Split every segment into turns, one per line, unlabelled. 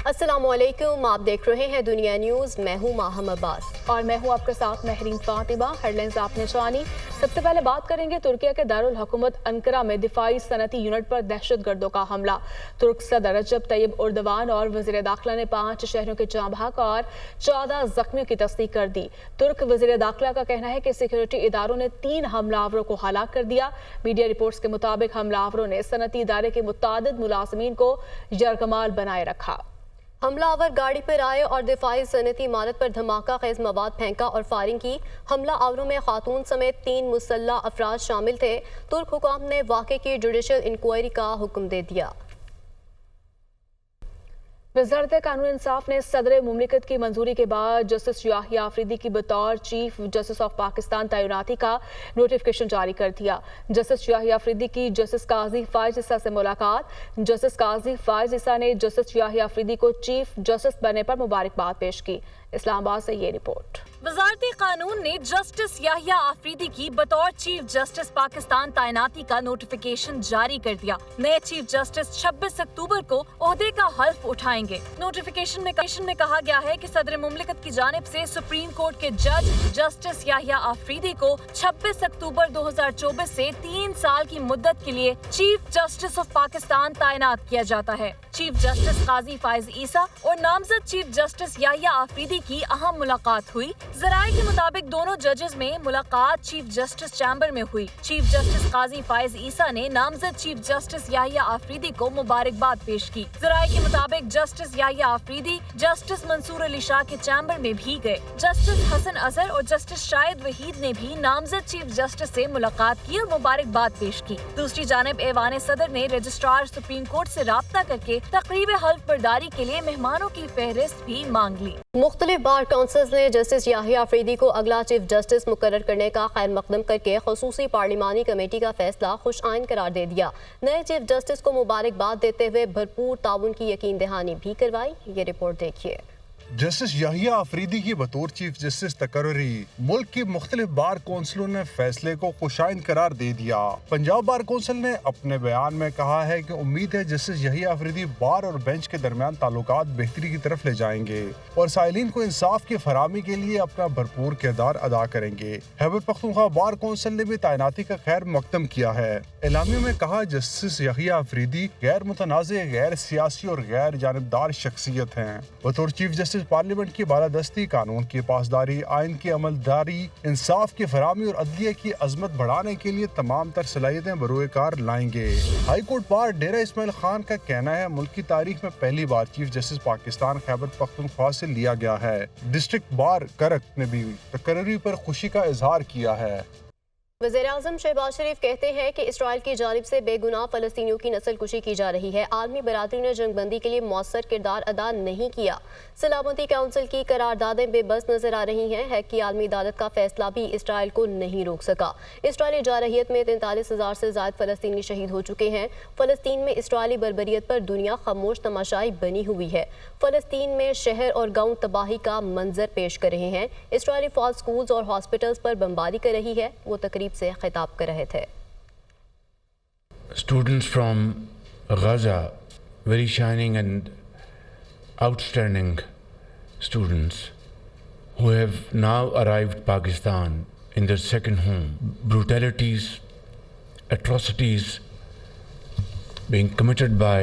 السلام علیکم، آپ دیکھ رہے ہیں دنیا نیوز۔ میں ہوں ماہم عباس
اور میں ہوں آپ کے ساتھ مہرین فاطمہ۔ ہیڈ لائنز آپ نے جانی۔ سب سے پہلے بات کریں گے ترکیہ کے دارالحکومت انقرہ میں دفاعی صنعتی یونٹ پر دہشت گردوں کا حملہ۔ ترک صدر رجب طیب اردوان اور وزیر داخلہ نے 5 شہریوں کے جاں بحق اور 14 زخمیوں کی تصدیق کر دی۔ ترک وزیر داخلہ کا کہنا ہے کہ سیکیورٹی اداروں نے 3 حملہ آوروں کو ہلاک کر دیا۔ میڈیا رپورٹس کے مطابق حملہ آوروں نے صنعتی ادارے کے متعدد ملازمین کو یرغمال بنائے رکھا۔
حملہ آور گاڑی پر آئے اور دفاعی صنعتی عمارت پر دھماکہ خیز مواد پھینکا اور فائرنگ کی۔ حملہ آوروں میں خاتون سمیت 3 مسلح افراد شامل تھے۔ ترک حکام نے واقعے کی جوڈیشل انکوائری کا حکم دے دیا۔
وزارت قانون انصاف نے صدر مملکت کی منظوری کے بعد جسٹس یحییٰ آفریدی کی بطور چیف جسٹس آف پاکستان تعیناتی کا نوٹیفکیشن جاری کر دیا۔ جسٹس یحییٰ آفریدی کی جسٹس قاضی فائز عیسیٰ سے ملاقات۔ جسٹس قاضی فائز عیسیٰ نے جسٹس یحییٰ آفریدی کو چیف جسٹس بننے پر مبارکباد پیش کی۔ اسلام آباد سے یہ رپورٹ۔
وزارت قانون نے جسٹس یحییٰ آفریدی کی بطور چیف جسٹس پاکستان تعیناتی کا نوٹیفکیشن جاری کر دیا۔ نئے چیف جسٹس 26 اکتوبر کو عہدے کا حلف اٹھائیں گے۔ نوٹیفکیشن میں کہا گیا ہے کہ صدر مملکت کی جانب سے سپریم کورٹ کے جج جسٹس یحییٰ آفریدی کو 26 اکتوبر 2024 سے 3 سال کی مدت کے لیے چیف جسٹس آف پاکستان تعینات کیا جاتا ہے۔ چیف جسٹس قاضی فائز عیسیٰ اور نامزد چیف جسٹس یحییٰ آفریدی کی اہم ملاقات ہوئی۔ ذرائع کے مطابق دونوں ججز میں ملاقات چیف جسٹس چیمبر میں ہوئی۔ چیف جسٹس قاضی فائز عیسیٰ نے نامزد چیف جسٹس یحییٰ آفریدی کو مبارکباد پیش کی۔ ذرائع کے مطابق جسٹس یحییٰ آفریدی جسٹس منصور علی شاہ کے چیمبر میں بھی گئے۔ جسٹس حسن اظہر اور جسٹس شاہد وحید نے بھی نامزد چیف جسٹس سے ملاقات کی اور مبارکباد پیش کی۔ دوسری جانب ایوان صدر نے رجسٹرار سپریم کورٹ سے رابطہ کر کے تقریب حلف برداری کے لیے مہمانوں کی فہرست بھی مانگ لی۔
مختلف بار کونسلز نے جسٹس یحییٰ آفریدی کو اگلا چیف جسٹس مقرر کرنے کا خیر مقدم کر کے خصوصی پارلیمانی کمیٹی کا فیصلہ خوش آئند قرار دے دیا۔ نئے چیف جسٹس کو مبارکباد دیتے ہوئے بھرپور تعاون کی یقین دہانی بھی کروائی۔ یہ رپورٹ دیکھیے۔
جسٹس یحییٰ آفریدی کی بطور چیف جسٹس تقرری ملک کے مختلف بار کونسلوں نے فیصلے کو خوشائند قرار دے دیا۔ پنجاب بار کونسل نے اپنے بیان میں کہا ہے کہ امید ہے جسٹس یحییٰ آفریدی بار اور بینچ کے درمیان تعلقات بہتری کی طرف لے جائیں گے اور سائلین کو انصاف کی فراہمی کے لیے اپنا بھرپور کردار ادا کریں گے۔ خیبر پختونخوا بار کونسل نے بھی تعیناتی کا خیر مقدم کیا ہے۔ اعلامیہ میں کہا جسٹس یحییٰ آفریدی غیر متنازع، غیر سیاسی اور غیر جانبدار شخصیت ہیں۔ بطور چیف جسٹس پارلیمنٹ کی بالادستی، قانون کی پاسداری، آئین کی عملداری، انصاف کی فراہمی اور عدلیہ کی عظمت بڑھانے کے لیے تمام تر صلاحیتیں بروئے کار لائیں گے۔ High court bar Dera Ismail Khan کا کہنا ہے ملک کی تاریخ میں پہلی بار چیف جسٹس پاکستان خیبر پختونخوا سے لیا گیا ہے۔ ڈسٹرکٹ بار کرک نے بھی تقرری پر خوشی کا اظہار کیا ہے۔
وزیراعظم شہباز شریف کہتے ہیں کہ اسرائیل کی جانب سے بے گناہ فلسطینیوں کی نسل کشی کی جا رہی ہے۔ عالمی برادری نے جنگ بندی کے لیے مؤثر کردار ادا نہیں کیا۔ سلامتی کونسل کی قراردادیں بے بس نظر آ رہی ہیں۔ ہیگ کی عالمی عدالت کا فیصلہ بھی اسرائیل کو نہیں روک سکا۔ اسرائیلی جارحیت میں 43,000 سے زائد فلسطینی شہید ہو چکے ہیں۔ فلسطین میں اسرائیلی بربریت پر دنیا خاموش تماشائی بنی ہوئی ہے۔ فلسطین میں شہر اور گاؤں تباہی کا منظر پیش کر رہے ہیں۔ اسرائیلی فوج سکولز اور ہاسپٹلز پر بمباری کر رہی ہے۔ وہ تقریب سے خطاب کر رہے تھے۔
Students from Gaza, very shining and outstanding students who have now arrived Pakistan in their second home. Brutalities, atrocities being committed by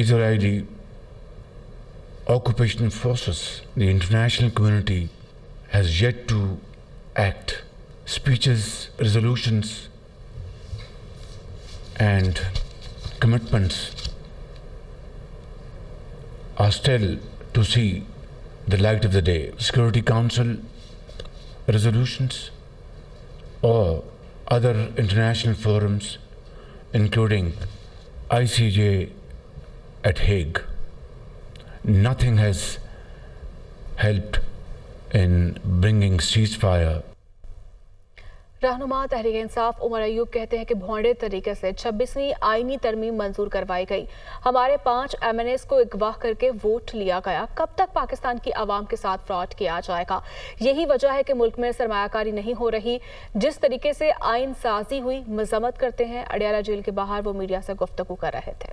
Israeli occupation forces. The international community has yet to act. Speeches, resolutions, and commitments are still to see the light of the day. Security Council resolutions or other international forums, including ICJ at Hague, nothing has helped in bringing ceasefire.
رہنما تحریک انصاف عمر ایوب کہتے ہیں کہ بھونڈے طریقے سے 26ویں آئینی ترمیم منظور کروائی گئی۔ ہمارے 5 MNAs کو اغوا کر کے ووٹ لیا گیا۔ کب تک پاکستان کی عوام کے ساتھ فراڈ کیا جائے گا؟ یہی وجہ ہے کہ ملک میں سرمایہ کاری نہیں ہو رہی۔ جس طریقے سے آئین سازی ہوئی، مذمت کرتے ہیں۔ اڈیالہ جیل کے باہر وہ میڈیا سے گفتگو کر رہے تھے۔